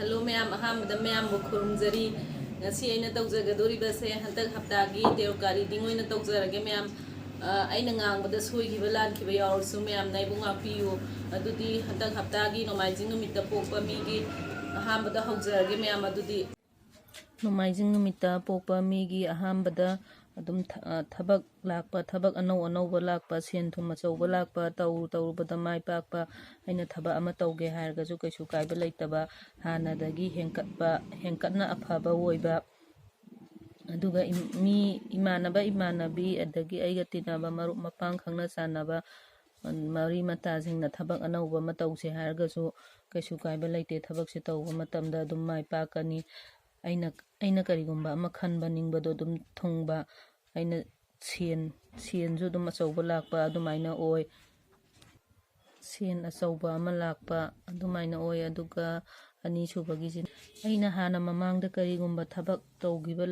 Hello ꯃꯌꯥꯝ ꯑꯍꯥꯟꯕꯗ ꯃꯌꯥꯝꯕꯨ ꯈꯨꯔꯨꯝꯖꯔꯤ ꯉꯁꯤ ꯑꯩꯅ ꯇꯧꯖꯒꯗꯧꯔꯤꯕꯁꯦ ꯍꯟꯗꯛ ꯍꯞꯇꯥꯒꯤ ꯇꯦꯔꯣꯀꯥ ꯔꯤꯗꯤꯡ ꯑꯣꯏꯅ ꯇꯧꯖꯔꯒꯦ ꯃꯌꯥꯝ ꯑꯩꯅ ꯉꯥꯡꯕꯗ ꯁꯣꯏꯈꯤꯕ ꯂꯥꯟꯈꯤꯕ ꯌꯥꯎꯔꯁꯨ ꯃꯌꯥꯝꯅ ꯑꯩꯕꯨ ꯉꯥꯛꯄꯤꯌꯨ ꯑꯗꯨꯗꯤ ꯍꯟꯗꯛ ꯍꯞꯇꯥꯒꯤ ꯅꯣꯡꯃꯥꯏꯖꯤꯡ ꯅꯨꯃꯤꯠꯇ ꯄꯣꯛꯄ ꯃꯤꯒꯤ ꯑꯍꯥꯟꯕꯗ ꯍꯧꯖꯔꯒꯦ ꯃꯌꯥꯝ ꯑꯗꯨꯗꯤ ꯅꯣꯡꯃꯥꯏꯖꯤꯡ ꯅꯨꯃꯤꯠꯇ ꯄꯣꯛꯄ ꯃꯤꯒꯤ ꯑꯍꯥꯟꯕꯗ ꯑꯗꯨꯝ ꯊꯕꯛ ꯂꯥꯛꯄ ꯊꯕꯛ ꯑꯅꯧ ꯑꯅꯧꯕ ꯂꯥꯛꯄ ꯁꯦꯟ ꯊꯨꯝ ꯑꯆꯧꯕ ꯂꯥꯛꯄ ꯇꯧꯔꯨꯕꯗ ꯃꯥꯏ ꯄꯥꯛꯄ ꯑꯩꯅ ꯊꯕꯛ ꯑꯃ ꯇꯧꯒꯦ ꯍꯥꯏꯔꯒꯁꯨ ꯀꯩꯁꯨ ꯀꯥꯏꯕ ꯂꯩꯇꯕ ꯍꯥꯟꯅꯗꯒꯤ ꯍꯦꯟꯀꯠꯅ ꯑꯐꯕ ꯑꯣꯏꯕ ꯑꯗꯨꯒ ꯏꯃꯥꯟꯅꯕ ꯏꯃꯥꯟꯅꯕꯤ ꯑꯗꯒꯤ ꯑꯩꯒ ꯇꯤꯟꯅꯕ ꯃꯔꯨꯞ ꯃꯄꯥꯡ ꯈꯪꯅ ꯆꯥꯟꯅꯕ ꯃꯔꯤ ꯃꯇꯥꯁꯤꯡꯅ ꯊꯕꯛ ꯑꯅꯧꯕ ꯑꯃ ꯇꯧꯁꯦ ꯍꯥꯏꯔꯒꯁꯨ ꯀꯩꯁꯨ ꯀꯥꯏꯕ ꯂꯩꯇꯦ ꯊꯕꯛꯁꯦ ꯇꯧꯕ ꯃꯇꯝꯗ ꯑꯗꯨꯝ ꯃꯥꯏ ꯄꯥꯛꯀꯅꯤ ꯑꯩꯅ ꯀꯔꯤꯒꯨꯝꯕ ꯑꯃ ꯈꯟꯕ ꯅꯤꯡꯕꯗꯣ ꯑꯗꯨꯝ ꯊꯨꯡꯕ ꯑꯩꯅ ꯁꯦꯟꯁꯨ ꯑꯗꯨꯝ ꯑꯆꯧꯕ ꯂꯥꯛꯄ ꯑꯗꯨꯃꯥꯏꯅ ꯑꯣꯏ ꯁꯦꯟ ꯑꯆꯧꯕ ꯑꯃ ꯂꯥꯛꯄ ꯑꯗꯨꯃꯥꯏꯅ ꯑꯣꯏ ꯑꯗꯨꯒ ꯑꯅꯤꯁꯨꯕꯒꯤꯁꯤ ꯑꯩꯅ ꯍꯥꯟꯅ ꯃꯃꯥꯡꯗ ꯀꯔꯤꯒꯨꯝꯕ ꯊꯕꯛ ꯇꯧꯈꯤꯕ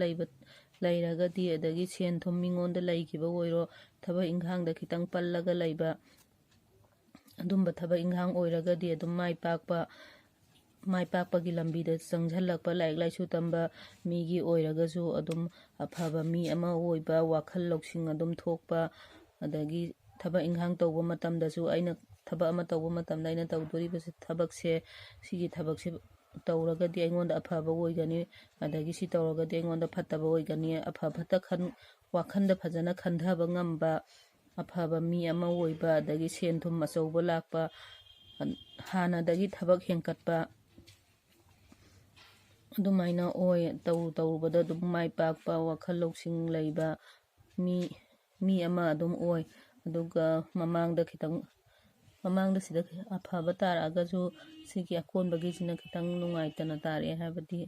ꯂꯩꯔꯒꯗꯤ ꯑꯗꯒꯤ ꯁꯦꯟ ꯊꯨꯝ ꯃꯤꯉꯣꯟꯗ ꯂꯩꯈꯤꯕ ꯑꯣꯏꯔꯣ ꯊꯕꯛ ꯏꯪꯈꯥꯡꯗ ꯈꯤꯇꯪ ꯄꯜꯂꯒ ꯂꯩꯕ ꯑꯗꯨꯝꯕ ꯊꯕꯛ ꯏꯪꯈꯥꯡ ꯑꯣꯏꯔꯒꯗꯤ ꯑꯗꯨꯝ ꯃꯥꯏ ꯄꯥꯛꯄꯒꯤ ꯂꯝꯕꯤꯗ ꯆꯪꯁꯤꯜꯂꯛꯄ ꯂꯥꯏꯔꯤꯛ ꯂꯥꯏꯁꯨ ꯇꯝꯕ ꯃꯤꯒꯤ ꯑꯣꯏꯔꯒꯁꯨ ꯑꯗꯨꯝ ꯑꯐꯕ ꯃꯤ ꯑꯃ ꯑꯣꯏꯕ ꯋꯥꯈꯜ ꯂꯧꯁꯤꯡ ꯑꯗꯨꯝ ꯊꯣꯛꯄ ꯑꯗꯒꯤ ꯊꯕꯛ ꯏꯪꯈꯥꯡ ꯇꯧꯕ ꯃꯇꯝꯗꯁꯨ ꯑꯩꯅ ꯊꯕꯛ ꯑꯃ ꯇꯧꯕ ꯃꯇꯝꯗ ꯑꯩꯅ ꯇꯧꯗꯣꯔꯤꯕꯁꯤ ꯊꯕꯛꯁꯦ ꯁꯤꯒꯤ ꯊꯕꯛꯁꯦ ꯇꯧꯔꯒꯗꯤ ꯑꯩꯉꯣꯟꯗ ꯑꯐꯕ ꯑꯣꯏꯒꯅꯤ ꯑꯗꯒꯤ ꯁꯤ ꯇꯧꯔꯒꯗꯤ ꯑꯩꯉꯣꯟꯗ ꯐꯠꯇꯕ ꯑꯣꯏꯒꯅꯤ ꯑꯐ ꯐꯠꯇ ꯋꯥꯈꯜꯗ ꯐꯖꯅ ꯈꯟꯊꯕ ꯉꯝꯕ ꯑꯐꯕ ꯃꯤ ꯑꯃ ꯑꯣꯏꯕ ꯑꯗꯒꯤ ꯁꯦꯟ ꯊꯨꯝ ꯑꯆꯧꯕ ꯂꯥꯛꯄ ꯍꯥꯟꯅꯗꯒꯤ ꯊꯕꯛ ꯍꯦꯟꯀꯠꯄ ꯑꯗꯨꯃꯥꯏꯅ ꯑꯣꯏ ꯇꯧꯔꯨꯕꯗ ꯑꯗꯨꯝ ꯃꯥꯏ ꯄꯥꯛꯄ ꯋꯥꯈꯜ ꯂꯧꯁꯤꯡ ꯂꯩꯕ ꯃꯤ ꯑꯃ ꯑꯗꯨꯝ ꯑꯣꯏ ꯑꯗꯨꯒ ꯃꯃꯥꯡꯗ ꯁꯤꯗ ꯑꯐꯕ ꯇꯥꯔꯛꯑꯒꯁꯨ ꯁꯤꯒꯤ ꯑꯀꯣꯟꯕꯒꯤꯁꯤꯅꯈꯤꯇꯪ ꯅꯨꯡꯉꯥꯏꯇꯅ ꯇꯥꯔꯛꯑꯦ ꯍꯥꯏꯕꯗꯤ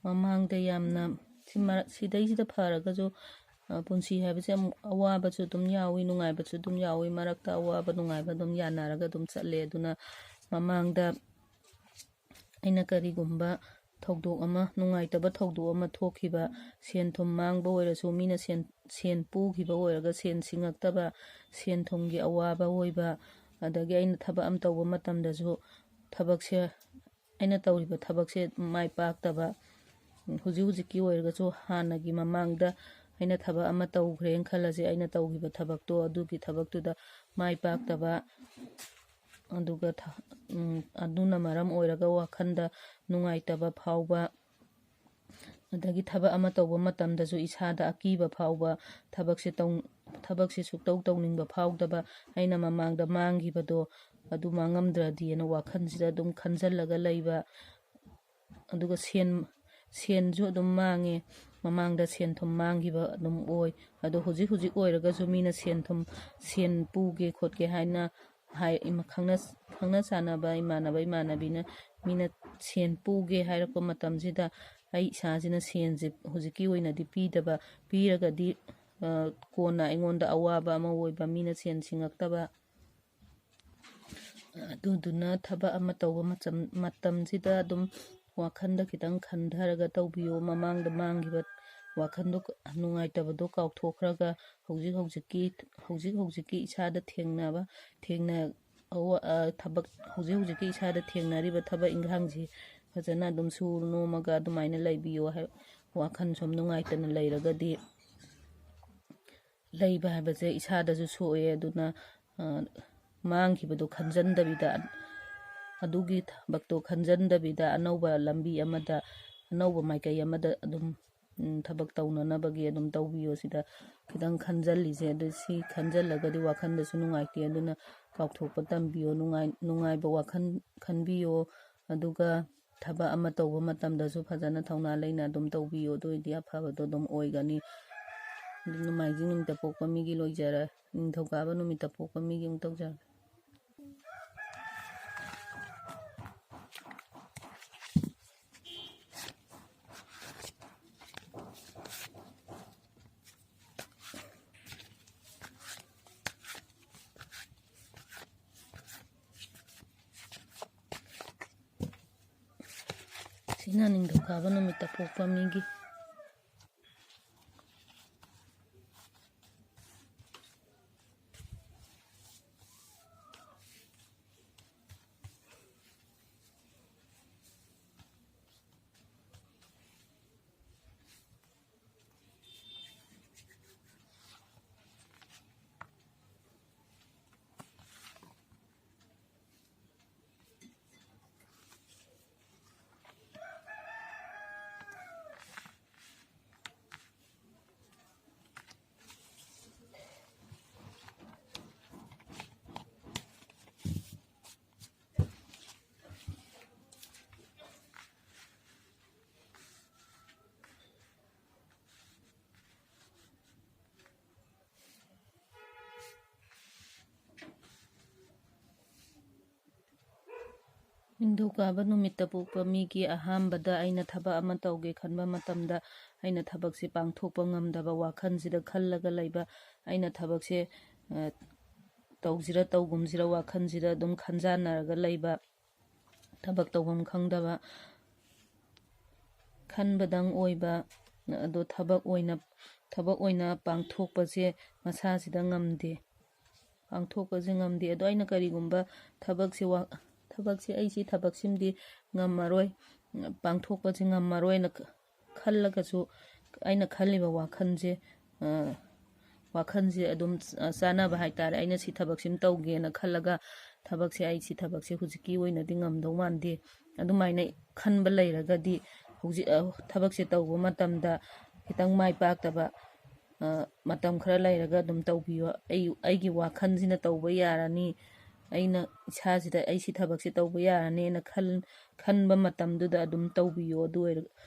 ꯃꯃꯥꯡꯗ ꯌꯥꯝꯅ ꯁꯤꯗꯩꯁꯤꯗ ꯐꯔꯒꯁꯨ ꯄꯨꯟꯁꯤ ꯍꯥꯏꯕꯁꯦ ꯑꯃꯨꯛ ꯑꯋꯥꯕꯁꯨ ꯑꯗꯨꯝ ꯌꯥꯎꯏ ꯅꯨꯡꯉꯥꯏꯕꯁꯨ ꯑꯗꯨꯝ ꯌꯥꯎꯏ ꯃꯔꯛꯇ ꯑꯋꯥꯕ ꯅꯨꯡꯉꯥꯏꯕ ꯑꯗꯨꯝ ꯌꯥꯅꯔꯒ ꯑꯗꯨꯝ ꯆꯠꯂꯦ ꯑꯗꯨꯅ ꯃꯃꯥꯡꯗ ꯑꯩꯅ ꯀꯔꯤꯒꯨꯝꯕ ꯊꯧꯗꯣꯛ ꯑꯃ ꯅꯨꯡꯉꯥꯏꯇꯕ ꯊꯧꯗꯣꯛ ꯑꯃ ꯊꯣꯛꯈꯤꯕ ꯁꯦꯟ ꯊꯨꯝ ꯃꯥꯡꯕ ꯑꯣꯏꯔꯁꯨ ꯃꯤꯅ ꯁꯦꯟ ꯄꯨꯈꯤꯕ ꯑꯣꯏꯔꯒ ꯁꯦꯟ ꯁꯤꯡꯉꯛꯇꯕ ꯁꯦꯟ ꯊꯨꯝꯒꯤ ꯑꯋꯥꯕ ꯑꯣꯏꯕ ꯑꯗꯒꯤ ꯑꯩꯅ ꯊꯕꯛ ꯑꯃ ꯇꯧꯕ ꯃꯇꯝꯗꯁꯨ ꯑꯩꯅ ꯇꯧꯔꯤꯕ ꯊꯕꯛꯁꯦ ꯃꯥꯏ ꯄꯥꯛꯇꯕ ꯍꯧꯖꯤꯛꯀꯤ ꯑꯣꯏꯔꯒꯁꯨ ꯍꯥꯟꯅꯒꯤ ꯃꯃꯥꯡꯗ ꯑꯩꯅ ꯊꯕꯛ ꯑꯃ ꯇꯧꯈ꯭ꯔꯦꯅ ꯈꯜꯂꯁꯦ ꯑꯩꯅ ꯇꯧꯈꯤꯕ ꯊꯕꯛꯇꯣ ꯑꯗꯨꯒꯤ ꯊꯕꯛꯇꯨꯗ ꯃꯥꯏ ꯄꯥꯛꯇꯕ ꯑꯗꯨꯒ ꯑꯗꯨꯅ ꯃꯔꯝ ꯑꯣꯏꯔꯒ ꯋꯥꯈꯜꯗ ꯅꯨꯡꯉꯥꯏꯇꯕ ꯐꯥꯎꯕ ꯑꯗꯒꯤ ꯊꯕꯛ ꯑꯃ ꯇꯧꯕ ꯃꯇꯝꯗꯁꯨ ꯏꯁꯥꯗ ꯑꯀꯤꯕ ꯐꯥꯎꯕ ꯊꯕꯛꯁꯦ ꯁꯨꯛꯇꯧ ꯇꯧꯅꯤꯡꯕ ꯐꯥꯎꯗꯕ ꯑꯩꯅ ꯃꯃꯥꯡꯗ ꯃꯥꯡꯈꯤꯕꯗꯣ ꯑꯗꯨ ꯃꯥꯡꯉꯝꯗ꯭ꯔꯗꯤꯅ ꯋꯥꯈꯜꯁꯤꯗ ꯑꯗꯨꯝ ꯈꯟꯖꯜꯂꯒ ꯂꯩꯕ ꯑꯗꯨꯒ ꯁꯦꯟꯁꯨ ꯑꯗꯨꯝ ꯃꯥꯡꯉꯦ ꯃꯃꯥꯡꯗ ꯁꯦꯟ ꯊꯨꯝ ꯃꯥꯡꯈꯤꯕ ꯑꯗꯨꯝ ꯑꯣꯏ ꯑꯗꯣ ꯍꯧꯖꯤꯛ ꯑꯣꯏꯔꯒꯁꯨ ꯃꯤꯅ ꯁꯦꯟ ꯄꯨꯒꯦ ꯈꯣꯠꯀꯦ ꯍꯥꯏꯅ ꯈꯪꯅ ꯆꯥꯟꯅꯕ ꯏꯃꯥꯟꯅꯕ ꯏꯃꯥꯟꯅꯕꯤꯅ ꯃꯤꯅ ꯁꯦꯟ ꯄꯨꯒꯦ ꯍꯥꯏꯔꯛꯄ ꯃꯇꯝꯁꯤꯗ ꯑꯩ ꯏꯁꯥꯁꯤꯅ ꯁꯦꯟꯁꯦ ꯍꯧꯖꯤꯛꯀꯤ ꯑꯣꯏꯅꯗꯤ ꯄꯤꯔꯒꯗꯤ ꯀꯣꯟꯅ ꯑꯩꯉꯣꯟꯗ ꯑꯋꯥꯕ ꯑꯃ ꯑꯣꯏꯕ ꯃꯤꯅ ꯁꯦꯟ ꯁꯤꯡꯉꯛꯇꯕ ꯑꯗꯨꯗꯨꯅ ꯊꯕꯛ ꯑꯃ ꯇꯧꯕ ꯃꯇꯝꯁꯤꯗ ꯑꯗꯨꯝ ꯋꯥꯈꯜꯗ ꯈꯤꯇꯪ ꯈꯟꯊꯔꯒ ꯇꯧꯕꯤꯌꯨ ꯃꯃꯥꯡꯗ ꯃꯥꯡꯈꯤꯕ ꯋꯥꯈꯜꯗꯣ ꯅꯨꯡꯉꯥꯏꯇꯕꯗꯣ ꯀꯥꯎꯊꯣꯛꯈ꯭ꯔꯒ ꯍꯧꯖꯤꯛꯀꯤ ꯏꯁꯥꯗ ꯍꯧꯖꯤꯛꯀꯤ ꯏꯁꯥꯗ ꯊꯦꯡꯅꯔꯤꯕ ꯊꯕꯛ ꯏꯪꯈꯥꯡꯁꯤ ꯐꯖꯅ ꯑꯗꯨꯝ ꯁꯨꯔ ꯅꯣꯝꯃꯒ ꯑꯗꯨꯃꯥꯏꯅ ꯂꯩꯕꯤꯌꯣ ꯋꯥꯈꯜ ꯁꯨꯝ ꯅꯨꯡꯉꯥꯏꯇꯅ ꯂꯩꯔꯒꯗꯤ ꯂꯩꯕ ꯍꯥꯏꯕꯁꯦ ꯏꯁꯥꯗꯁꯨ ꯁꯣꯛꯑꯦ ꯑꯗꯨꯅ ꯃꯥꯡꯈꯤꯕꯗꯣ ꯑꯗꯨꯒꯤ ꯊꯕꯛꯇꯣ ꯈꯟꯖꯟꯗꯕꯤꯗ ꯑꯅꯧꯕ ꯂꯝꯕꯤ ꯑꯃꯗ ꯑꯅꯧꯕ ꯃꯥꯏꯀꯩ ꯑꯃꯗ ꯑꯗꯨꯝ ꯊꯕꯛ ꯇꯧꯅꯅꯕꯒꯤ ꯑꯗꯨꯝ ꯇꯧꯕꯤꯌꯣ ꯁꯤꯗ ꯈꯤꯇꯪ ꯈꯟꯖꯜꯂꯤꯁꯦ ꯑꯗꯨ ꯁꯤ ꯈꯟꯖꯜꯂꯒꯗꯤ ꯋꯥꯈꯜꯗꯁꯨ ꯅꯨꯡꯉꯥꯏꯇꯦ ꯑꯗꯨꯅ ꯀꯥꯎꯊꯣꯛꯄ ꯇꯝꯕꯤꯌꯣ ꯅꯨꯡꯉꯥꯏꯕ ꯋꯥꯈꯜ ꯈꯟꯕꯤꯌꯣ ꯑꯗꯨꯒ ꯊꯕꯛ ꯑꯃ ꯇꯧꯕ ꯃꯇꯝꯗꯁꯨ ꯐꯖꯅ ꯊꯧꯅꯥ ꯂꯩꯅ ꯑꯗꯨꯝ ꯇꯧꯕꯤꯌꯣ ꯑꯗꯨ ꯑꯣꯏꯔꯗꯤ ꯑꯐꯕꯗꯣ ꯑꯗꯨꯝ ꯑꯣꯏꯒꯅꯤ ꯅꯣꯡꯃꯥꯏꯖꯤꯡ ꯅꯨꯃꯤꯠꯇ ꯄꯣꯛꯄ ꯃꯤꯒꯤ ꯂꯣꯏꯖꯔꯦ ꯅꯤꯡꯊꯧꯀꯥꯕ ꯅꯨꯃꯤꯠꯇ ꯄꯣꯛꯄ ꯃꯤꯒꯤ ꯑꯃꯨꯛ ꯇꯧꯖꯔꯦ ꯁꯤꯅ ꯅꯤꯡꯊꯧꯀꯥꯕ ꯅꯨꯃꯤꯠꯇ ꯄꯣꯛꯄ ꯃꯤꯒꯤ ꯅꯤꯡꯊꯧꯀꯥꯕ ꯅꯨꯃꯤꯠꯇ ꯄꯣꯛꯄ ꯃꯤꯒꯤ ꯑꯍꯥꯟꯕꯗ ꯑꯩꯅ ꯊꯕꯛ ꯑꯃ ꯇꯧꯒꯦ ꯈꯟꯕ ꯃꯇꯝꯗ ꯑꯩꯅ ꯊꯕꯛꯁꯦ ꯄꯥꯡꯊꯣꯛꯄ ꯉꯝꯗꯕ ꯋꯥꯈꯜꯁꯤꯗ ꯈꯜꯂꯒ ꯂꯩꯕ, ꯑꯩꯅ ꯊꯕꯛꯁꯦ ꯇꯧꯁꯤꯔ ꯇꯧꯒꯨꯝꯁꯤꯔ ꯋꯥꯈꯜꯁꯤꯗ ꯑꯗꯨꯝ ꯈꯟꯖꯥꯟꯅꯔꯒ ꯂꯩꯕ, ꯊꯕꯛ ꯇꯧꯐꯝ ꯈꯪꯗꯕ, ꯈꯟꯕꯗꯪ ꯑꯣꯏꯕ, ꯑꯗꯣ ꯊꯕꯛ ꯑꯣꯏꯅ ꯄꯥꯡꯊꯣꯛꯄꯁꯦ ꯃꯁꯥꯁꯤꯗ ꯉꯝꯗꯦ, ꯑꯗꯣ ꯑꯩꯅ ꯀꯔꯤꯒꯨꯝꯕ ꯊꯕꯛꯁꯦ ꯑꯩ ꯊꯕꯛꯁꯤꯃꯗꯤ ꯉꯝꯃꯔꯣꯏ, ꯄꯥꯡꯊꯣꯛꯄꯁꯦ ꯉꯝꯃꯔꯣꯏꯅ ꯈꯜꯂꯒꯁꯨ ꯑꯩꯅ ꯈꯜꯂꯤꯕ ꯋꯥꯈꯜꯁꯦ ꯑꯗꯨꯝ ꯆꯥꯟꯅꯕ ꯍꯥꯏꯇꯥꯔꯦ. ꯑꯩꯅ ꯁꯤ ꯊꯕꯛꯁꯤꯃ ꯇꯧꯒꯦꯅ ꯈꯜꯂꯒ ꯑꯩ ꯁꯤ ꯊꯕꯛꯁꯦ ꯍꯧꯖꯤꯛꯀꯤ ꯑꯣꯏꯅꯗꯤ ꯉꯝꯗꯧ ꯃꯥꯟꯗꯦ, ꯑꯗꯨꯃꯥꯏꯅ ꯈꯟꯕ ꯂꯩꯔꯒꯗꯤ ꯍꯧꯖꯤꯛ ꯊꯕꯛꯁꯦ ꯇꯧꯕ ꯃꯇꯝꯗ ꯈꯤꯇꯪ ꯃꯥꯏ ꯄꯥꯛꯇꯕ, ꯃꯇꯝ ꯈꯔ ꯂꯩꯔꯒ ꯑꯗꯨꯝ ꯇꯧꯕꯤꯌꯣ. ꯑꯩꯒꯤ ꯋꯥꯈꯜꯁꯤꯅ ꯇꯧꯕ ꯌꯥꯔꯅꯤ, ꯑꯩꯅ ꯏꯁꯥꯁꯤꯗ ꯑꯩ ꯁꯤ ꯊꯕꯛꯁꯦ ꯇꯧꯕ ꯌꯥꯔꯅꯤꯅ ꯈꯟꯕ ꯃꯇꯝꯗꯨꯗ ꯑꯗꯨꯝ ꯇꯧꯕꯤꯌꯣ.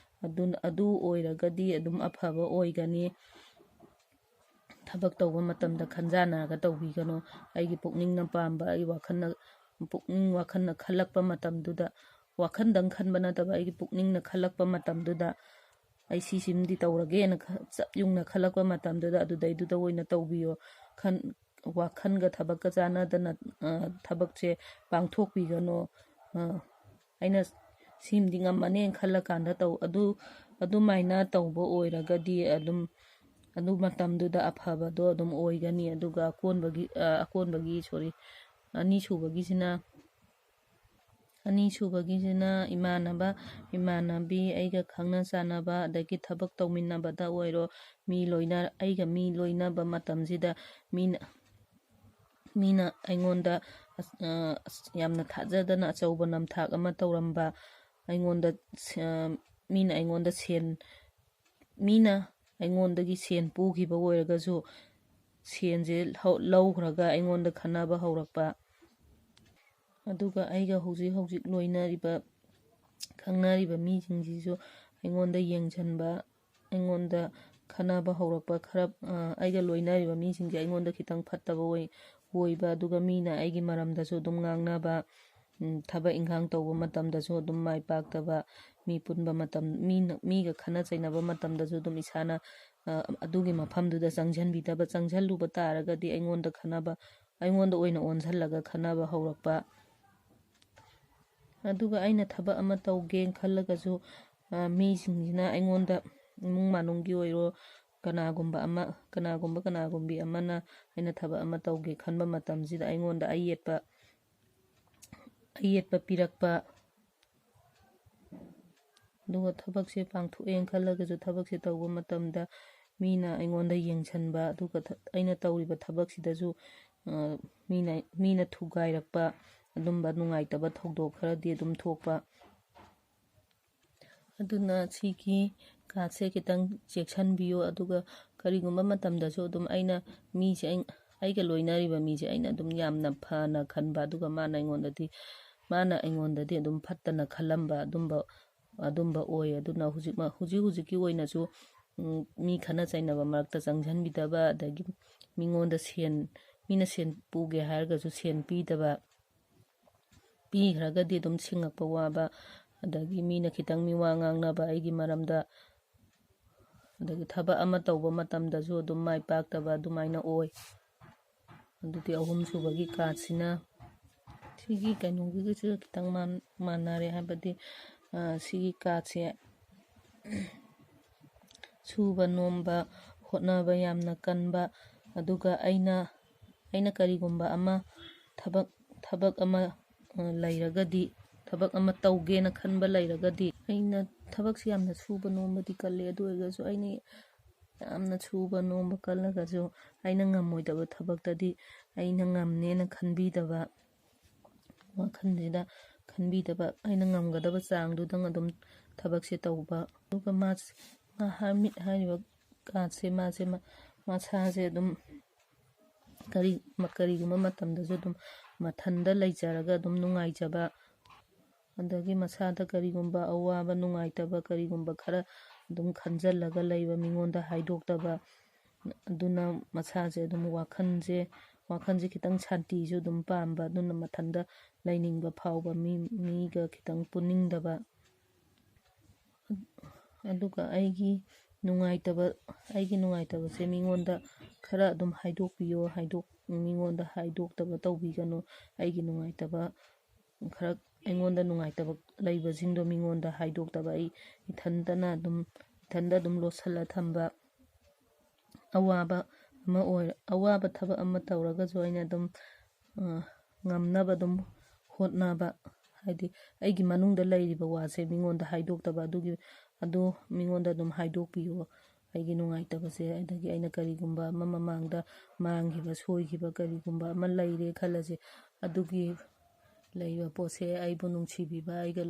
ꯑꯗꯨ ꯑꯣꯏꯔꯒꯗꯤ ꯑꯗꯨꯝ ꯑꯐꯕ ꯑꯣꯏꯒꯅꯤ. ꯊꯕꯛ ꯇꯧꯕ ꯃꯇꯝꯗ ꯈꯟꯖꯥꯟꯅꯔꯒ ꯇꯧꯕꯤꯒꯅꯨ. ꯑꯩꯒꯤ ꯄꯨꯛꯅꯤꯡꯅ ꯄꯥꯝꯕ, ꯑꯩꯒꯤ ꯋꯥꯈꯜꯅ ꯈꯜꯂꯛꯄ ꯃꯇꯝꯗꯨꯗ, ꯋꯥꯈꯜꯗꯪ ꯈꯟꯕ ꯅꯠꯇꯕ ꯑꯩꯒꯤ ꯄꯨꯛꯅꯤꯡꯅ ꯈꯜꯂꯛꯄ ꯃꯇꯝꯗꯨꯗ, ꯑꯩ ꯁꯤꯁꯤꯃꯗꯤ ꯇꯧꯔꯒꯦꯅ ꯆꯞ ꯌꯨꯡꯅ ꯈꯜꯂꯛꯄ ꯃꯇꯝꯗꯨꯗ ꯑꯗꯨꯗꯩꯗꯨꯗ ꯑꯣꯏꯅ ꯇꯧꯕꯤꯌꯣ. ꯋꯥꯈꯜꯒ ꯊꯕꯛꯀ ꯆꯥꯟꯅꯗꯅ ꯊꯕꯛꯁꯦ ꯄꯥꯡꯊꯣꯛꯄꯤꯒꯅꯨ. ꯑꯩꯅ ꯁꯤꯃꯗꯤ ꯉꯝꯃꯅꯦꯅ ꯈꯜꯂꯀꯥꯟꯗ ꯑꯗꯨꯃꯥꯏꯅ ꯇꯧꯕ ꯑꯣꯏꯔꯒꯗꯤ ꯑꯗꯨ ꯃꯇꯝꯗꯨꯗ ꯑꯐꯕꯗꯣ ꯑꯗꯨꯝ ꯑꯣꯏꯒꯅꯤ. ꯑꯗꯨꯒ ꯑꯅꯤꯁꯨꯕꯒꯤꯁꯤꯅ ꯏꯃꯥꯟꯅꯕ ꯏꯃꯥꯟꯅꯕꯤ, ꯑꯩꯒ ꯈꯪꯅ ꯆꯥꯟꯅꯕ, ꯑꯗꯒꯤ ꯊꯕꯛ ꯇꯧꯃꯤꯟꯅꯕꯗ ꯑꯣꯏꯔꯣ, ꯑꯩꯒ ꯃꯤ ꯂꯣꯏꯅꯕ ꯃꯇꯝꯁꯤꯗ ꯃꯤꯅ ꯑꯩꯉꯣꯟꯗ ꯌꯥꯝꯅ ꯊꯥꯖꯗꯅ ꯑꯆꯧꯕ ꯅꯝꯊꯥꯛ ꯑꯃ ꯇꯧꯔꯝꯕ, ꯃꯤꯅ ꯑꯩꯉꯣꯟꯗꯒꯤ ꯁꯦꯟ ꯄꯨꯈꯤꯕ ꯑꯣꯏꯔꯒꯁꯨ ꯁꯦꯟꯁꯦ ꯂꯧꯈ꯭ꯔꯒ ꯑꯩꯉꯣꯟꯗ ꯈꯟꯅꯕ ꯍꯧꯔꯛꯄ, ꯑꯗꯨꯒ ꯑꯩꯒ ꯍꯧꯖꯤꯛ ꯈꯪꯅꯔꯤꯕ ꯃꯤꯁꯤꯡꯁꯤꯁꯨ ꯑꯩꯉꯣꯟꯗ ꯌꯦꯡꯁꯤꯟꯕ, ꯑꯩꯉꯣꯟꯗ ꯈꯟꯅꯕ ꯍꯧꯔꯛꯄ, ꯑꯩꯒ ꯂꯣꯏꯅꯔꯤꯕ ꯃꯤꯁꯤꯡꯁꯦ ꯑꯩꯉꯣꯟꯗ ꯈꯤꯇꯪ ꯐꯠꯇꯕ ꯑꯣꯏꯕ, ꯑꯗꯨꯒ ꯃꯤꯅ ꯑꯩꯒꯤ ꯃꯔꯝꯗꯁꯨ ꯑꯗꯨꯝ ꯉꯥꯡꯅꯕ, ꯊꯕꯛ ꯏꯪꯈꯥꯡ ꯇꯧꯕ ꯃꯇꯝꯗꯁꯨ ꯑꯗꯨꯝ ꯃꯥꯏ ꯄꯥꯛꯇꯕ, ꯃꯤꯒ ꯈꯠꯅ ꯆꯩꯅꯕ ꯃꯇꯝꯗꯁꯨ ꯑꯗꯨꯝ ꯏꯁꯥꯅ ꯑꯗꯨꯒꯤ ꯃꯐꯝꯗꯨꯗ ꯆꯪꯁꯤꯜꯂꯨꯕ ꯇꯥꯔꯒꯗꯤ ꯑꯩꯉꯣꯟꯗ ꯑꯣꯏꯅ ꯑꯣꯟꯁꯤꯜꯂꯒ ꯈꯟꯅꯕ ꯍꯧꯔꯛꯄ. ꯑꯗꯨꯒ ꯑꯩꯅ ꯊꯕꯛ ꯑꯃ ꯇꯧꯒꯦꯅ ꯈꯜꯂꯒꯁꯨ ꯃꯤꯁꯤꯡꯁꯤꯅ ꯑꯩꯉꯣꯟꯗ, ꯏꯃꯨꯡ ꯃꯅꯨꯡꯒꯤ ꯑꯣꯏꯔꯣ, ꯀꯅꯥꯒꯨꯝꯕꯤ ꯑꯃꯅ ꯑꯩꯅ ꯊꯕꯛ ꯑꯃ ꯇꯧꯒꯦ ꯈꯟꯕ ꯃꯇꯝꯁꯤꯗ ꯑꯩꯉꯣꯟꯗ ꯑꯌꯦꯠꯄ ꯄꯤꯔꯛꯄ, ꯑꯗꯨꯒ ꯊꯕꯛꯁꯦ ꯄꯥꯡꯊꯣꯛꯑꯦꯅ ꯈꯜꯂꯒꯁꯨ ꯊꯕꯛꯁꯦ ꯇꯧꯕ ꯃꯇꯝꯗ ꯃꯤꯅ ꯑꯩꯉꯣꯟꯗ ꯌꯦꯡꯁꯤꯟꯕ, ꯑꯗꯨꯒ ꯑꯩꯅ ꯇꯧꯔꯤꯕ ꯊꯕꯛꯁꯤꯗꯁꯨ ꯃꯤꯅ ꯊꯨꯒꯥꯏꯔꯛꯄ, ꯑꯗꯨꯝꯕ ꯅꯨꯡꯉꯥꯏꯇꯕ ꯊꯧꯗꯣꯛ ꯈꯔꯗꯤ ꯑꯗꯨꯝ ꯊꯣꯛꯄ. ꯑꯗꯨꯅ ꯁꯤꯒꯤ ꯀꯥꯔꯗꯁꯦ ꯈꯤꯇꯪ ꯆꯦꯛꯁꯤꯟꯕꯤꯌꯨ. ꯑꯗꯨꯒ ꯀꯔꯤꯒꯨꯝꯕ ꯃꯇꯝꯗꯁꯨ ꯑꯗꯨꯝ ꯑꯩꯒ ꯂꯣꯏꯅꯔꯤꯕ ꯃꯤꯁꯦ ꯑꯩꯅ ꯑꯗꯨꯝ ꯌꯥꯝꯅ ꯐꯅ ꯈꯟꯕ, ꯑꯗꯨꯒ ꯃꯥꯅ ꯑꯩꯉꯣꯟꯗꯗꯤ ꯑꯗꯨꯝ ꯐꯠꯇꯅ ꯈꯜꯂꯝꯕ, ꯑꯗꯨꯝꯕ ꯑꯣꯏ. ꯑꯗꯨꯅ ꯍꯧꯖꯤꯛꯀꯤ ꯑꯣꯏꯅꯁꯨ ꯃꯤ ꯈꯠꯅ ꯆꯩꯅꯕ ꯃꯔꯛꯇ ꯆꯪꯁꯤꯟꯕꯤꯗꯕ, ꯑꯗꯒꯤ ꯃꯤꯅ ꯁꯦꯟ ꯄꯨꯒꯦ ꯍꯥꯏꯔꯒꯁꯨ ꯁꯦꯟ ꯄꯤꯗꯕ, ꯄꯤꯈ꯭ꯔꯒꯗꯤ ꯑꯗꯨꯝ ꯁꯤꯡꯉꯛꯄ ꯋꯥꯕ, ꯑꯗꯒꯤ ꯃꯤꯅ ꯈꯤꯇꯪ ꯃꯤꯋꯥ ꯉꯥꯡꯅꯕ ꯑꯩꯒꯤ ꯃꯔꯝꯗ, ꯑꯗꯒꯤ ꯊꯕꯛ ꯑꯃ ꯇꯧꯕ ꯃꯇꯝꯗꯁꯨ ꯑꯗꯨꯝ ꯃꯥꯏ ꯄꯥꯛꯇꯕ, ꯑꯗꯨꯃꯥꯏꯅ ꯑꯣꯏ. ꯑꯗꯨꯗꯤ ꯑꯍꯨꯝꯁꯨꯕꯒꯤ ꯀꯥꯔꯗꯁꯤꯅ ꯁꯤꯒꯤ ꯀꯩꯅꯣꯒꯤꯁꯨ ꯈꯤꯇꯪ ꯃꯥꯟꯅꯔꯦ, ꯍꯥꯏꯕꯗꯤ ꯁꯤꯒꯤ ꯀꯥꯔꯗꯁꯦ ꯁꯨꯕ ꯅꯣꯝꯕ, ꯍꯣꯠꯅꯕ ꯌꯥꯝꯅ ꯀꯟꯕ, ꯑꯗꯨꯒ ꯑꯩꯅ ꯀꯔꯤꯒꯨꯝꯕ ꯑꯃ ꯊꯕꯛ ꯑꯃ ꯂꯩꯔꯒꯗꯤ, ꯊꯕꯛ ꯑꯃ ꯇꯧꯒꯦꯅ ꯈꯟꯕ ꯂꯩꯔꯒꯗꯤ, ꯑꯩꯅ ꯊꯕꯛꯁꯤ ꯌꯥꯝꯅ ꯁꯨꯕ ꯅꯣꯝꯕꯗꯤ ꯀꯜꯂꯦ. ꯑꯗꯨ ꯑꯣꯏꯔꯒꯁꯨ ꯑꯩꯅ ꯌꯥꯝꯅ ꯁꯨꯕ ꯅꯣꯝꯕ ꯀꯜꯂꯒꯁꯨ ꯑꯩꯅ ꯉꯝꯃꯣꯏꯗꯕ ꯊꯕꯛꯇꯗꯤ ꯑꯩꯅ ꯉꯝꯅꯦꯅꯈꯟꯕꯤꯗꯕ, ꯋꯥꯈꯜꯁꯤꯗ ꯈꯟꯕꯤꯗꯕ, ꯑꯩꯅ ꯉꯝꯒꯗꯕ ꯆꯥꯡꯗꯨꯗꯪ ꯑꯗꯨꯝ ꯊꯕꯛꯁꯦ ꯇꯧꯕ. ꯑꯗꯨꯒ ꯍꯔꯃꯤꯠ ꯍꯥꯏꯔꯤꯕ ꯀꯥꯔꯗꯁꯦ ꯃꯁꯥꯁꯦ ꯑꯗꯨꯝ ꯀꯔꯤꯒꯨꯝꯕ ꯃꯇꯝꯗꯁꯨ ꯑꯗꯨꯝ ꯃꯊꯟꯗ ꯂꯩꯖꯔꯒ ꯑꯗꯨꯝ ꯅꯨꯡꯉꯥꯏꯖꯕ, ꯑꯗꯒꯤ ꯃꯁꯥꯗ ꯀꯔꯤꯒꯨꯝꯕ ꯑꯋꯥꯕ ꯅꯨꯡꯉꯥꯏꯇꯕ ꯀꯔꯤꯒꯨꯝꯕ ꯈꯔ ꯑꯗꯨꯝ ꯈꯟꯖꯜꯂꯒ ꯂꯩꯕ, ꯃꯤꯉꯣꯟꯗ ꯍꯥꯏꯗꯣꯛꯇꯕ. ꯑꯗꯨꯅ ꯃꯁꯥꯁꯦ ꯑꯗꯨꯝ ꯋꯥꯈꯜꯁꯦ ꯈꯤꯇꯪ ꯁꯥꯟꯇꯤꯁꯨ ꯑꯗꯨꯝ ꯄꯥꯝꯕ, ꯑꯗꯨꯅ ꯃꯊꯟꯇ ꯂꯩꯅꯤꯡꯕ ꯐꯥꯎꯕ, ꯃꯤꯒ ꯈꯤꯇꯪ ꯄꯨꯅꯤꯡꯗꯕ. ꯑꯗꯨꯒ ꯑꯩꯒꯤ ꯅꯨꯡꯉꯥꯏꯇꯕꯁꯦ ꯃꯤꯉꯣꯟꯗ ꯈꯔ ꯑꯗꯨꯝ ꯍꯥꯏꯗꯣꯛꯄꯤꯌꯣ, ꯃꯤꯉꯣꯟꯗ ꯍꯥꯏꯗꯣꯛꯇꯕ ꯇꯧꯕꯤꯒꯅꯨ. ꯑꯩꯒꯤ ꯅꯨꯡꯉꯥꯏꯇꯕ ꯈꯔ ꯑꯩꯉꯣꯟꯗ ꯅꯨꯡꯉꯥꯏꯇꯕ ꯂꯩꯕꯁꯤꯡꯗꯣ ꯃꯤꯉꯣꯟꯗ ꯍꯥꯏꯗꯣꯛꯇꯕ, ꯑꯩ ꯏꯊꯟꯇ ꯑꯗꯨꯝ ꯂꯣꯠꯁꯤꯜꯂ ꯊꯝꯕ. ꯑꯋꯥꯕ ꯊꯕꯛ ꯑꯃ ꯇꯧꯔꯒꯁꯨ ꯑꯩꯅ ꯑꯗꯨꯝ ꯉꯝꯅꯕ ꯑꯗꯨꯝ ꯍꯣꯠꯅꯕ, ꯍꯥꯏꯗꯤ ꯑꯩꯒꯤ ꯃꯅꯨꯡꯗ ꯂꯩꯔꯤꯕ ꯋꯥꯁꯦ ꯃꯤꯉꯣꯟꯗ ꯍꯥꯏꯗꯣꯛꯇꯕ. ꯑꯗꯨ ꯃꯤꯉꯣꯟꯗ ꯑꯗꯨꯝ ꯍꯥꯏꯗꯣꯛꯄꯤꯌꯨ ꯑꯩꯒꯤ ꯅꯨꯡꯉꯥꯏꯇꯕꯁꯦ. ꯑꯗꯒꯤ ꯑꯩꯅ ꯀꯔꯤꯒꯨꯝꯕ ꯑꯃ ꯃꯃꯥꯡꯗ ꯃꯥꯡꯈꯤꯕ, ꯁꯣꯏꯈꯤꯕ ꯀꯔꯤꯒꯨꯝꯕ ꯑꯃ ꯂꯩꯔꯦ ꯈꯜꯂꯁꯤ, ꯑꯗꯨꯒꯤ ꯂꯩꯕ ꯄꯣꯠꯁꯦ ꯑꯩꯕꯨ ꯅꯨꯡꯁꯤꯕꯤꯕ, ꯑꯩꯒ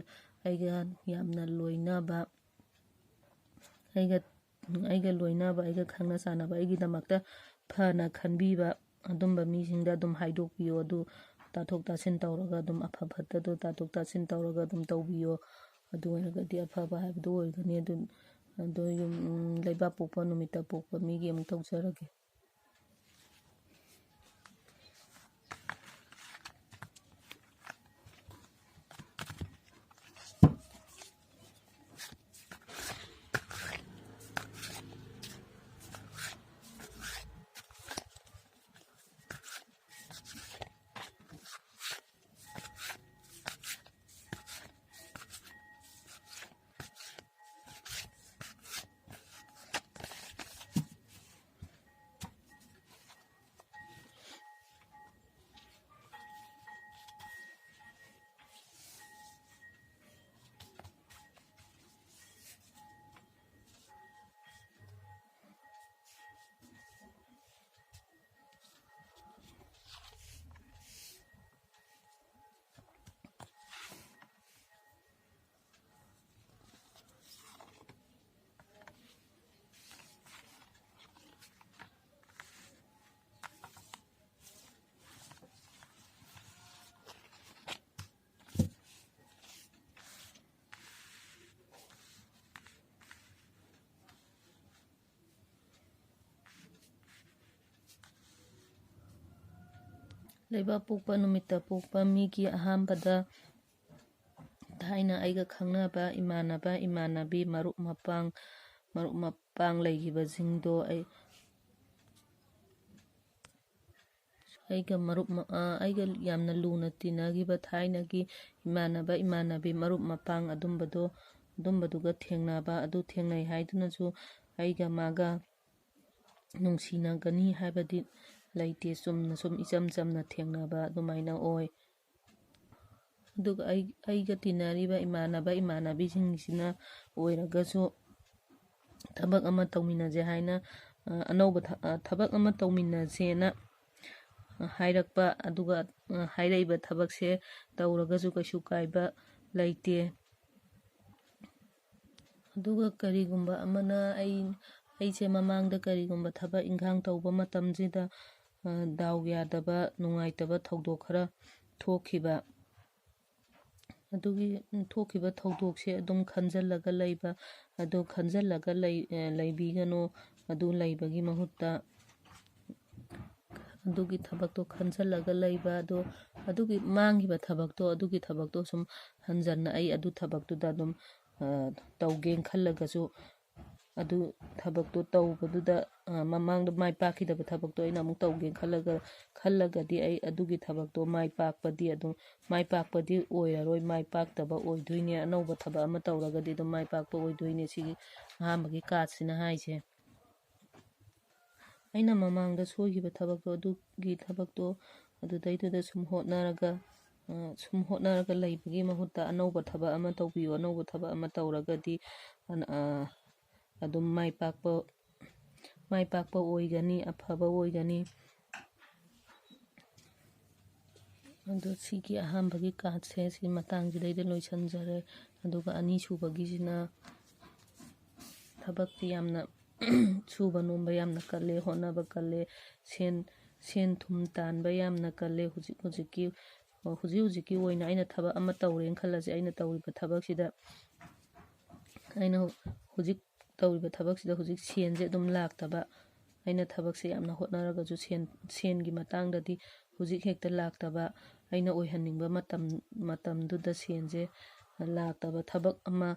ꯌꯥꯝꯅ ꯂꯣꯏꯅꯕ, ꯑꯩꯒ ꯈꯪꯅ ꯆꯥꯟꯅꯕ, ꯑꯩꯒꯤꯗꯃꯛꯇ ꯐꯅ ꯈꯟꯕꯤꯕ, ꯑꯗꯨꯝꯕ ꯃꯤꯁꯤꯡꯗ ꯑꯗꯨꯝ ꯍꯥꯏꯗꯣꯛꯄꯤꯌꯣ. ꯑꯗꯨ ꯇꯥꯊꯣꯛ ꯇꯥꯁꯤꯟ ꯇꯧꯔꯒ ꯑꯗꯨꯝ ꯑꯐ ꯐꯠꯇꯗꯣ ꯇꯥꯊꯣꯛ ꯇꯥꯁꯤꯟ ꯇꯧꯔꯒ ꯑꯗꯨꯝ ꯇꯧꯕꯤꯌꯣ. ꯑꯗꯨ ꯑꯣꯏꯔꯒꯗꯤ ꯑꯐꯕ ꯍꯥꯏꯕꯗꯨ ꯑꯣꯏꯒꯅꯤ. ꯑꯗꯣ ꯂꯩꯕꯥꯛꯄꯣꯛꯄ ꯅꯨꯃꯤꯠꯇ ꯄꯣꯛꯄ ꯃꯤꯒꯤ ꯑꯃꯨꯛ ꯇꯧꯖꯔꯒꯦ. ꯂꯩꯕꯥꯛꯄꯣꯛꯄ ꯅꯨꯃꯤꯠꯇ ꯄꯣꯛꯄ ꯃꯤꯒꯤ ꯑꯍꯥꯟꯕꯗ ꯊꯥꯏꯅ ꯑꯩꯒ ꯈꯪꯅꯕ ꯏꯃꯥꯟꯅꯕ, ꯏꯃꯥꯟꯅꯕꯤ, ꯃꯔꯨꯞ ꯃꯄꯥꯡ ꯂꯩꯈꯤꯕꯁꯤꯡꯗꯣ ꯑꯩꯒ ꯌꯥꯝꯅ ꯂꯨꯅ ꯇꯤꯟꯅꯈꯤꯕ ꯊꯥꯏꯅꯒꯤ ꯏꯃꯥꯟꯅꯕ, ꯏꯃꯥꯟꯅꯕꯤ, ꯃꯔꯨꯞ ꯃꯄꯥꯡ ꯑꯗꯨꯝꯕꯗꯨꯒ ꯊꯦꯡꯅꯕ. ꯑꯗꯨ ꯊꯦꯡꯅꯩ ꯍꯥꯏꯗꯨꯅꯁꯨ ꯑꯩꯒ ꯃꯥꯒ ꯅꯨꯡꯁꯤꯅꯒꯅꯤ ꯍꯥꯏꯕꯗꯤ ꯂꯩꯇꯦ. ꯆꯨꯝꯅ ꯁꯨꯝ ꯏꯆꯝ ꯆꯝꯅ ꯊꯦꯡꯅꯕ ꯑꯗꯨꯃꯥꯏꯅ ꯑꯣꯏ. ꯑꯗꯨꯒ ꯑꯩꯒ ꯇꯤꯟꯅꯔꯤꯕ ꯏꯃꯥꯟꯅꯕ, ꯏꯃꯥꯟꯅꯕꯤꯁꯤꯡꯁꯤꯅ ꯑꯣꯏꯔꯒꯁꯨ ꯊꯕꯛ ꯑꯃ ꯇꯧꯃꯤꯟꯅꯁꯦ ꯍꯥꯏꯅ ꯑꯅꯧꯕ ꯊꯕꯛ ꯑꯃ ꯇꯧꯃꯤꯟꯅꯁꯦꯅ ꯍꯥꯏꯔꯛꯄ. ꯑꯗꯨꯒ ꯍꯥꯏꯔꯛꯏꯕ ꯊꯕꯛꯁꯦ ꯇꯧꯔꯒꯁꯨ ꯀꯩꯁꯨ ꯀꯥꯏꯕ ꯂꯩꯇꯦ. ꯑꯗꯨꯒ ꯀꯔꯤꯒꯨꯝꯕ ꯑꯃꯅ ꯑꯩꯁꯦ ꯃꯃꯥꯡꯗ ꯀꯔꯤꯒꯨꯝꯕ ꯊꯕꯛ ꯏꯪꯈꯥꯡ ꯇꯧꯕ ꯃꯇꯝꯁꯤꯗ ꯗꯥꯎ ꯌꯥꯗꯕ, ꯅꯨꯡꯉꯥꯏꯇꯕ ꯊꯧꯗꯣꯛ ꯈꯔ ꯊꯣꯛꯈꯤꯕ. ꯑꯗꯨꯒꯤ ꯊꯣꯛꯈꯤꯕ ꯊꯧꯗꯣꯛꯁꯦ ꯑꯗꯨꯝ ꯈꯟꯖꯤꯜꯂꯒ ꯂꯩꯕ. ꯑꯗꯨ ꯈꯟꯖꯤꯜꯂꯒ ꯂꯩꯕꯤꯒꯅꯨ. ꯑꯗꯨ ꯂꯩꯕꯒꯤ ꯃꯍꯨꯠꯇ ꯑꯗꯨꯒꯤ ꯊꯕꯛꯇꯣ ꯈꯟꯖꯤꯜꯂꯒ ꯂꯩꯕ, ꯑꯗꯨꯒꯤ ꯃꯥꯡꯈꯤꯕ ꯊꯕꯛꯇꯣ, ꯑꯗꯨꯒꯤ ꯊꯕꯛꯇꯣ ꯁꯨꯝ ꯍꯟꯖꯟꯅ ꯑꯩ ꯑꯗꯨ ꯊꯕꯛꯇꯨꯗ ꯑꯗꯨꯝ ꯇꯧꯒꯦꯅ ꯈꯜꯂꯒꯁꯨ ꯑꯗꯨ ꯊꯕꯛꯇꯣ ꯇꯧꯕꯗꯨꯗ ꯃꯃꯥꯡꯗ ꯃꯥꯏ ꯄꯥꯛꯈꯤꯗꯕ ꯊꯕꯛꯇꯣ ꯑꯩꯅ ꯑꯃꯨꯛ ꯇꯧꯒꯦꯅ ꯈꯜꯂꯒꯗꯤ ꯑꯩ ꯑꯗꯨꯒꯤ ꯊꯕꯛꯇꯣ ꯃꯥꯏ ꯄꯥꯛꯄꯗꯤ ꯑꯣꯏꯔꯔꯣই, ꯃꯥꯏ ꯄꯥꯛꯇꯕ ꯑꯣꯏꯗꯣꯏꯅꯦ. ꯑꯅꯧꯕ ꯊꯕꯛ ꯑꯃ ꯇꯧꯔꯒꯗꯤ ꯑꯗꯨꯝ ꯃꯥꯏ ꯄꯥꯛꯄ ꯑꯣꯏꯗꯣꯏꯅꯦ. ꯁꯤꯒꯤ ꯑꯍꯥꯟꯕꯒꯤ ꯀꯥꯔꯠꯁꯤꯅ ꯍꯥꯏꯁꯦ. ꯑꯩꯅ ꯃꯃꯥꯡꯗ ꯁꯣꯏꯈꯤꯕ ꯊꯕꯛꯇꯣ, ꯑꯗꯨꯒꯤ ꯊꯕꯛꯇꯣ ꯑꯗꯨꯗꯩꯗꯨꯗ ꯁꯨꯝ ꯍꯣꯠꯅꯔꯒ ꯂꯩꯕꯒꯤ ꯃꯍꯨꯠꯇ ꯑꯅꯧꯕꯊꯕꯛ ꯑꯃ ꯇꯧꯕꯤꯌꯨ. ꯑꯅꯧꯕ ꯊꯕꯛ ꯑꯃ ꯇꯧꯔꯒꯗꯤ ꯑꯗꯨꯝ ꯃꯥꯏ ꯄꯥꯛꯄ ꯑꯣꯏꯒꯅꯤ, ꯑꯐꯕ ꯑꯣꯏꯒꯅꯤ. ꯑꯗꯣ ꯁꯤꯒꯤ ꯑꯍꯥꯟꯕꯒꯤ ꯀꯥꯔꯠꯁꯦ ꯁꯤ ꯃꯇꯥꯡꯁꯤꯗꯩꯗ ꯂꯣꯏꯁꯤꯟꯖꯔꯦ. ꯑꯗꯨꯒ ꯑꯅꯤꯁꯨꯕꯒꯤꯁꯤꯅ ꯊꯕꯛꯇꯤ ꯌꯥꯝꯅ ꯁꯨꯕ ꯅꯣꯝꯕ ꯌꯥꯝꯅ ꯀꯜꯂꯦ, ꯍꯣꯠꯅꯕ ꯀꯜꯂꯦ, ꯁꯦꯟ ꯊꯨꯝ ꯇꯥꯟꯕ ꯌꯥꯝꯅ ꯀꯜꯂꯦ. ꯍꯧꯖꯤꯛꯀꯤ ꯑꯣꯏꯅ ꯑꯩꯅ ꯊꯕꯛ ꯑꯃ ꯇꯧꯔꯦꯅ ꯈꯜꯂꯁꯦ. ꯑꯩꯅ ꯇꯧꯔꯤꯕ ꯊꯕꯛꯁꯤꯗ ꯍꯧꯖꯤꯛ ꯁꯦꯟꯁꯦ ꯑꯗꯨꯝ ꯂꯥꯛꯇꯕ. ꯑꯩꯅ ꯊꯕꯛꯁꯦ ꯌꯥꯝꯅ ꯍꯣꯠꯅꯔꯒꯁꯨ ꯁꯦꯟꯒꯤ ꯃꯇꯥꯡꯗꯗꯤ ꯍꯧꯖꯤꯛ ꯍꯦꯛꯇ ꯂꯥꯛꯇꯕ, ꯑꯩꯅ ꯑꯣꯏꯍꯟꯅꯤꯡꯕ ꯃꯇꯝꯗꯨꯗ ꯁꯦꯟꯁꯦ ꯂꯥꯛꯇꯕ, ꯊꯕꯛ ꯑꯃ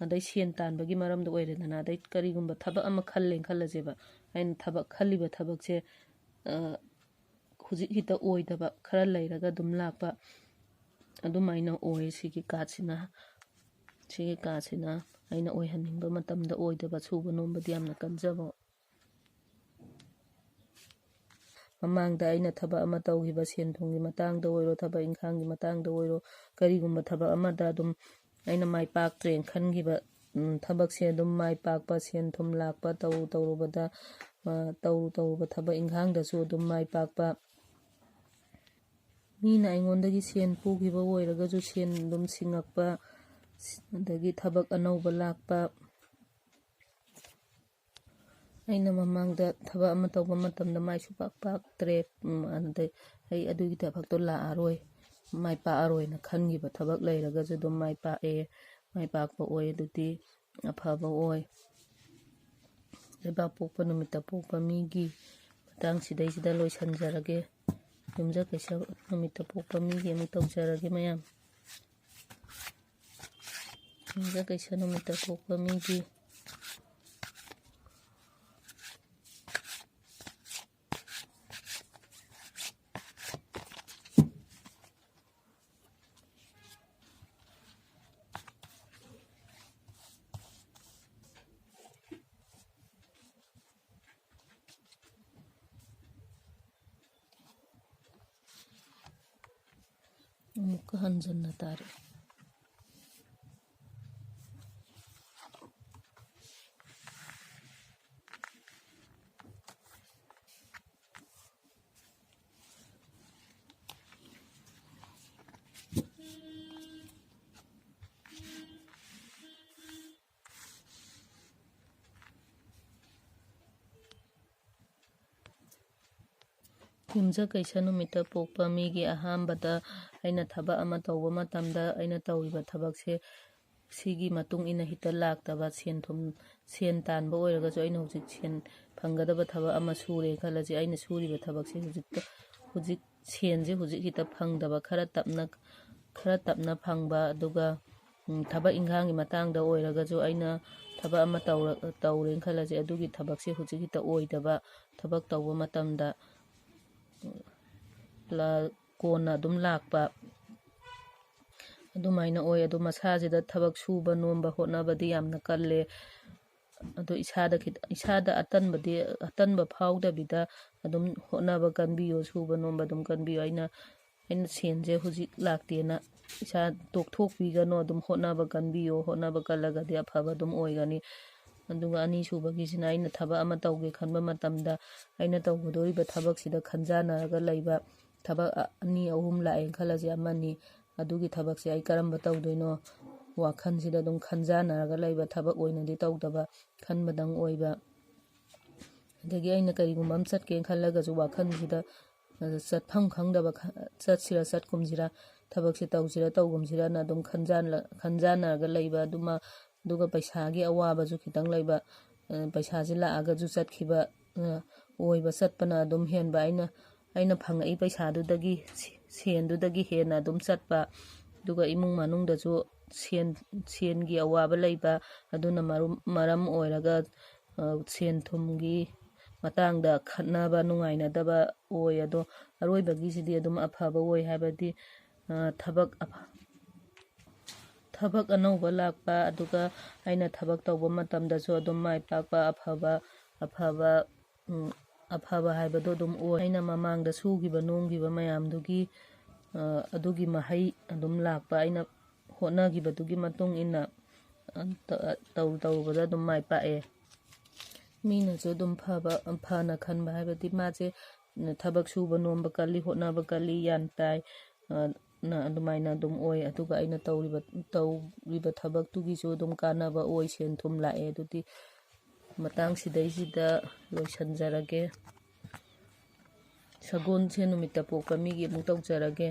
ꯑꯗꯩ ꯁꯦꯟ ꯇꯥꯟꯕꯒꯤ ꯃꯔꯝꯗ ꯑꯣꯏꯔꯦꯗꯅ, ꯑꯗꯩ ꯀꯔꯤꯒꯨꯝꯕ ꯊꯕꯛ ꯑꯃ ꯈꯜꯂꯁꯦꯕ, ꯑꯩꯅ ꯈꯜꯂꯤꯕ ꯊꯕꯛꯁꯦ ꯍꯧꯖꯤꯛ ꯍꯦꯛꯇ ꯑꯣꯏꯗꯕ, ꯈꯔ ꯂꯩꯔꯒ ꯑꯗꯨꯝ ꯂꯥꯛꯄ, ꯑꯗꯨꯃꯥꯏꯅ ꯑꯣꯏ ꯁꯤꯒꯤ ꯀꯥꯔꯠꯁꯤꯅ ꯑꯩꯅ ꯑꯣꯏꯍꯟꯅꯤꯡꯕ ꯃꯇꯝꯗ ꯑꯣꯏꯗꯕ, ꯁꯨꯕ ꯅꯣꯝꯕꯗꯤ ꯌꯥꯝꯅ ꯀꯟꯖꯕ. ꯃꯃꯥꯡꯗ ꯑꯩꯅ ꯊꯕꯛ ꯑꯃ ꯇꯧꯈꯤꯕ, ꯁꯦꯟ ꯊꯨꯝꯒꯤ ꯃꯇꯥꯡꯗ ꯑꯣꯏꯔꯣ, ꯊꯕꯛ ꯏꯪꯈꯥꯡꯒꯤ ꯃꯇꯥꯡꯗ ꯑꯣꯏꯔꯣ, ꯀꯔꯤꯒꯨꯝꯕ ꯊꯕꯛ ꯑꯃꯗ ꯑꯗꯨꯝ ꯑꯩꯅ ꯃꯥꯏ ꯄꯥꯛꯇ꯭ꯔꯦꯅ ꯈꯟꯈꯤꯕ ꯊꯕꯛꯁꯦ ꯑꯗꯨꯝ ꯃꯥꯏ ꯄꯥꯛꯄ, ꯁꯦꯟ ꯊꯨꯝ ꯂꯥꯛꯄ, ꯇꯧꯔꯨꯕ ꯊꯕꯛ ꯏꯪꯈꯥꯡꯗꯁꯨ ꯑꯗꯨꯝ ꯃꯥꯏ ꯄꯥꯛꯄ. ꯃꯤꯅ ꯑꯩꯉꯣꯟꯗꯒꯤ ꯁꯦꯟ ꯄꯨꯈꯤꯕ ꯑꯣꯏꯔꯒꯁꯨ ꯁꯦꯟ ꯑꯗꯨꯝ ꯁꯤꯡꯉꯛꯄ, ꯑꯗꯒꯤ ꯊꯕꯛ ꯑꯅꯧꯕ ꯂꯥꯛꯄ. ꯑꯩꯅ ꯃꯃꯥꯡꯗ ꯊꯕꯛ ꯑꯃ ꯇꯧꯕ ꯃꯇꯝꯗ ꯃꯥꯏ ꯁꯨꯡꯄꯥꯛ ꯄꯥꯛꯇ꯭ꯔꯦ, ꯑꯗꯩ ꯑꯩ ꯑꯗꯨꯒꯤ ꯊꯕꯛꯇꯣ ꯂꯥꯛꯑꯔꯣꯏ, ꯃꯥꯏ ꯄꯥꯛꯑꯔꯣꯏꯅ ꯈꯟꯈꯤꯕ ꯊꯕꯛ ꯂꯩꯔꯒꯁꯨ ꯑꯗꯨꯝ ꯃꯥꯏ ꯄꯥꯛꯄ ꯑꯣꯏ, ꯑꯗꯨꯗꯤ ꯑꯐꯕ ꯑꯣꯏ. ꯂꯩꯕꯥꯛꯄꯣꯛꯄ ꯅꯨꯃꯤꯠꯇ ꯄꯣꯛꯄ ꯃꯤꯒꯤ ꯃꯇꯥꯡꯁꯤꯗꯩꯁꯤꯗ ꯂꯣꯏꯁꯤꯟꯖꯔꯒꯦ. ꯌꯨꯝꯖꯀꯩꯁ ꯅꯨꯃꯤꯠꯇ ꯄꯣꯛꯄ ꯃꯤꯒꯤ ꯑꯃꯨꯛ ꯇꯧꯖꯔꯒꯦ ꯃꯌꯥꯝ. ꯌꯨꯝꯖꯀꯩꯁ ꯅꯨꯃꯤꯠꯇ ꯄꯣꯛꯄ ꯃꯤꯒꯤ ꯑꯃꯨꯛꯀ ꯍꯟꯖꯟꯅ ꯇꯥꯔꯦ. ꯌꯨꯝꯖꯀꯩꯁ ꯅꯨꯃꯤꯠꯇ ꯄꯣꯛꯄ ꯃꯤꯒꯤ ꯑꯍꯥꯟꯕꯗ ꯑꯩꯅ ꯊꯕꯛ ꯑꯃ ꯇꯧꯕ ꯃꯇꯝꯗ ꯑꯩꯅ ꯇꯧꯔꯤꯕ ꯊꯕꯛꯁꯦ ꯁꯤꯒꯤ ꯃꯇꯨꯡ ꯏꯟꯅ ꯍꯦꯛꯇ ꯂꯥꯛꯇꯕ, ꯁꯦꯟ ꯇꯥꯟꯕ ꯑꯣꯏꯔꯒꯁꯨ ꯑꯩꯅ ꯍꯧꯖꯤꯛ ꯁꯦꯟ ꯐꯪꯒꯗꯕ ꯊꯕꯛ ꯑꯃ ꯁꯨꯔꯦ ꯈꯜꯂꯁꯤ, ꯑꯩꯅ ꯁꯨꯔꯤꯕ ꯊꯕꯛꯁꯦ ꯍꯧꯖꯤꯛ ꯁꯦꯟꯁꯦ ꯍꯧꯖꯤꯛ ꯍꯦꯛꯇ ꯐꯪꯗꯕ, ꯈꯔ ꯇꯞꯅ ꯐꯪꯕ. ꯑꯗꯨꯒ ꯊꯕꯛ ꯏꯪꯈꯥꯡꯒꯤ ꯃꯇꯥꯡꯗ ꯑꯣꯏꯔꯒꯁꯨ ꯑꯩꯅ ꯊꯕꯛ ꯑꯃ ꯇꯧꯔꯦꯅ ꯈꯜꯂꯁꯤ, ꯑꯗꯨꯒꯤ ꯊꯕꯛꯁꯦ ꯍꯧꯖꯤꯛ ꯍꯦꯛꯇ ꯑꯣꯏꯗꯕ, ꯊꯕꯛ ꯇꯧꯕ ꯃꯇꯝꯗ ꯀꯣꯟꯅ ꯑꯗꯨꯝ ꯂꯥꯛꯄ, ꯑꯗꯨꯃꯥꯏꯅ ꯑꯣꯏ. ꯑꯗꯣ ꯃꯁꯥꯁꯤꯗ ꯊꯕꯛ ꯁꯨꯕ ꯅꯣꯝꯕ ꯍꯣꯠꯅꯕꯗꯤ ꯌꯥꯝꯅ ꯀꯜꯂꯦ. ꯑꯗꯣ ꯏꯁꯥꯗ ꯑꯇꯟꯕ ꯐꯥꯎꯗꯕꯤꯗ ꯑꯗꯨꯝ ꯍꯣꯠꯅꯕ ꯀꯟꯕꯤꯌꯨ, ꯁꯨꯕ ꯅꯣꯝꯕ ꯑꯗꯨꯝ ꯀꯟꯕꯤꯌꯨ. ꯑꯩꯅ ꯁꯦꯟꯁꯦ ꯍꯧꯖꯤꯛ ꯂꯥꯛꯇꯦꯅ ꯏꯁꯥ ꯇꯣꯛꯊꯣꯛꯄꯤꯒꯅꯨ, ꯑꯗꯨꯝ ꯍꯣꯠꯅꯕ ꯀꯟꯕꯤꯌꯨ. ꯍꯣꯠꯅꯕ ꯀꯜꯂꯒꯗꯤ ꯑꯐꯕ ꯑꯗꯨꯝ ꯑꯣꯏꯒꯅꯤ. ꯑꯗꯨꯒ ꯑꯅꯤꯁꯨꯕꯒꯤꯁꯤꯅ ꯑꯩꯅ ꯊꯕꯛ ꯑꯃ ꯇꯧꯒꯦ ꯈꯟꯕ ꯃꯇꯝꯗ ꯑꯩꯅ ꯇꯧꯒꯗꯧꯔꯤꯕ ꯊꯕꯛꯁꯤꯗ ꯈꯟꯖꯥꯟꯅꯔꯒ ꯂꯩꯕ. ꯊꯕꯛ 2, 3 ꯂꯥꯛꯑꯦꯅ ꯈꯜꯂꯁꯤ, ꯑꯃꯅꯤ, ꯑꯗꯨꯒꯤ ꯊꯕꯛꯁꯦ ꯑꯩ ꯀꯔꯝꯕ ꯇꯧꯗꯣꯏꯅꯣ ꯋꯥꯈꯜꯁꯤꯗ ꯑꯗꯨꯝ ꯈꯟꯖꯥꯟꯅꯔꯒ ꯂꯩꯕ, ꯊꯕꯛ ꯑꯣꯏꯅꯗꯤ ꯇꯧꯗꯕ, ꯈꯟꯕꯗꯪ ꯑꯣꯏꯕ. ꯑꯗꯒꯤ ꯑꯩꯅ ꯀꯔꯤꯒꯨꯝꯕ ꯑꯃ ꯆꯠꯀꯦꯅ ꯈꯜꯂꯒꯁꯨ ꯋꯥꯈꯜꯁꯤꯗ ꯆꯠꯐꯝ ꯈꯪꯗꯕ, ಚꯠꯁꯤꯔ ಚꯠꯀꯨꯝꯁꯤꯔ, ꯊꯕꯛꯁꯦ ꯇꯧꯁꯤꯔ ꯇꯧꯒꯨꯝꯁꯤꯔꯅ ꯑꯗꯨꯝ ꯈꯟꯖꯥꯟꯅꯔꯒ ꯂꯩꯕ. ꯑꯗꯨꯒ ꯄꯩꯁꯥꯒꯤ ꯑꯋꯥꯕꯁꯨ ꯈꯤꯇꯪ ꯂꯩꯕ, ꯄꯩꯁꯥꯁꯦ ꯂꯥꯛꯑꯒꯁꯨ ꯆꯠꯈꯤꯕ ꯑꯣꯏꯕ, ꯆꯠꯄꯅ ꯑꯗꯨꯝ ꯍꯦꯟꯕ. ꯑꯩꯅ ꯐꯪꯉꯛꯏ ꯄꯩꯁꯥꯗꯨꯗꯒꯤ, ꯁꯦꯟꯗꯨꯗꯒꯤ ꯍꯦꯟꯅ ꯑꯗꯨꯝ ꯆꯠꯄ. ꯑꯗꯨꯒ ꯏꯃꯨꯡ ꯃꯅꯨꯡꯗꯁꯨ ꯁꯦꯟꯒꯤ ꯑꯋꯥꯕ ꯂꯩꯕ. ꯑꯗꯨꯅ ꯃꯔꯝ ꯑꯣꯏꯔꯒ ꯁꯦꯟ ꯊꯨꯝꯒꯤ ꯃꯇꯥꯡꯗ ꯈꯠꯅꯕ, ꯅꯨꯡꯉꯥꯏꯅꯗꯕ ꯑꯣꯏ. ꯑꯗꯣ ꯑꯔꯣꯏꯕꯒꯤꯁꯤꯗꯤ ꯑꯗꯨꯝ ꯑꯐꯕ ꯑꯣꯏ, ꯍꯥꯏꯕꯗꯤ ꯊꯕꯛ ꯑꯅꯧꯕ ꯂꯥꯛꯄ. ꯑꯗꯨꯒ ꯑꯩꯅ ꯊꯕꯛ ꯇꯧꯕ ꯃꯇꯝꯗꯁꯨ ꯑꯗꯨꯝ ꯃꯥꯏ ꯄꯥꯛꯄ, ꯑꯐꯕ ꯍꯥꯏꯕꯗꯣ ꯑꯗꯨꯝ ꯑꯣꯏ. ꯑꯩꯅ ꯃꯃꯥꯡꯗ ꯁꯨꯈꯤꯕ ꯅꯣꯝꯈꯤꯕ ꯃꯌꯥꯝꯗꯨꯒꯤ ꯑꯗꯨꯒꯤ ꯃꯍꯩ ꯑꯗꯨꯝ ꯂꯥꯛꯄ. ꯑꯩꯅ ꯍꯣꯠꯅꯈꯤꯕꯗꯨꯒꯤ ꯃꯇꯨꯡ ꯏꯟꯅ ꯇꯧꯔꯨꯕꯗ ꯑꯗꯨꯝ ꯃꯥꯏ ꯄꯥꯛꯑꯦ. ꯃꯤꯅꯁꯨ ꯑꯗꯨꯝ ꯐꯅ ꯈꯟꯕ, ꯍꯥꯏꯕꯗꯤ ꯃꯥꯁꯦ ꯊꯕꯛ ꯁꯨꯕ ꯅꯣꯝꯕ ꯀꯜꯂꯤ, ꯍꯣꯠꯅꯕ ꯀꯜꯂꯤ, ꯒ꯭ꯌꯥꯟ ꯇꯥꯏ, ꯑꯗꯨꯃꯥꯏꯅ ꯑꯗꯨꯝ ꯑꯣꯏ. ꯑꯗꯨꯒ ꯑꯩꯅ ꯇꯧꯔꯤꯕ ꯊꯕꯛꯇꯨꯒꯤꯁꯨ ꯑꯗꯨم ꯀꯥꯟꯅꯕ ꯑꯣꯏ, ꯁꯦꯟ ꯊꯨꯝ ꯂꯥꯛꯑꯦ. ꯑꯗꯨꯗꯤ ꯃꯇꯥꯡꯁꯤꯗꯩꯁꯤꯗ ꯂꯣꯏꯁꯤꯟꯖꯔꯒꯦ. ꯁꯒꯣꯜꯁꯦꯟ ꯅꯨꯃꯤꯠꯇ ꯄꯣꯛꯄ ꯃꯤꯒꯤ ꯑꯃꯨꯛ ꯇꯧꯖꯔꯒꯦ.